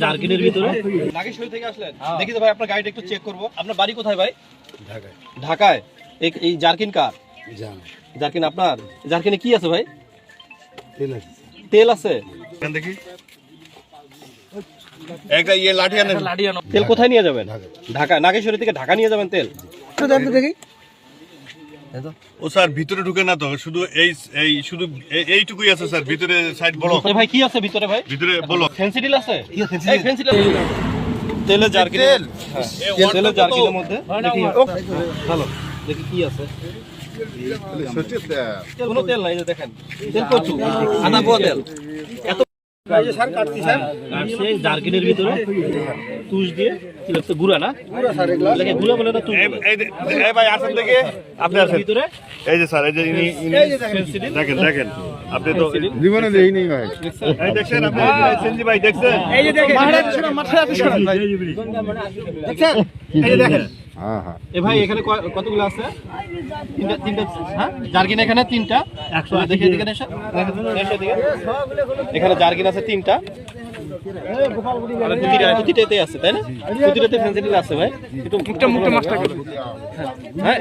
জার্কিনের ভিতরে নাগেশ্বরী থেকে আসলেন। দেখি তো ভাই আপনার গাড়িটা একটু চেক করবো। আপনার বাড়ি কোথায় ভাই? ঢাকায়। ঢাকায়। এই জার্কিন কার? জার্কিন আপনার? জার্কিনে কি আছে ভাই? তেল আছে। তেল আছে? দেখি একটা ইয়ে লাঠি আনেন। তেল কোথায় নিয়ে যাবেন? ঢাকা। নাগেশ্বরী থেকে ঢাকা নিয়ে যাবেন তেল? দেখি ও স্যার ভিতরে ঢুকে না তো, শুধু এই শুধু এইটুকুই আছে স্যার, ভিতরে সাইড বলো ভাই কি আছে ভিতরে ভাই? ভিতরে বলো। ফেন্সিডিল আছে? এই ফেন্সিডিল তেলের জার্কিন। তেলের জার্কিনের মধ্যে দেখি ভালো দেখি কি আছে। কোনো তেল নাই, যে দেখেন তেল কচু আদা পোয়া তেল। এত জার্কিনের ভিতরে তুষ দিয়ে কি লাগছে? গুড়া না? গুড়া বলে না? এই ভাই আসেন দেখে আপনি আসেন ভিতরে এই যে স্যার, এই যে দেখেন দেখেন আপনি তো জীবনে দেই নেই ভাই। এই দেখছেন আপনি সেনজি ভাই দেখছেন? এই যে দেখেন দেখছেন, এই যে দেখেন। হ্যাঁ হ্যাঁ। এ ভাই এখানে কতগুলো আছে? তিনটা। হ্যাঁ জার্কিন এখানে তিনটা। 100 দেখে এদিকে এসে এখানে জার্কিন আছে তিনটা। প্রতিটাতে আছে তাই না? প্রতিটাতে ফেন্সিডিল আছে ভাই। একটু মুখটা মাছটা হ্যাঁ।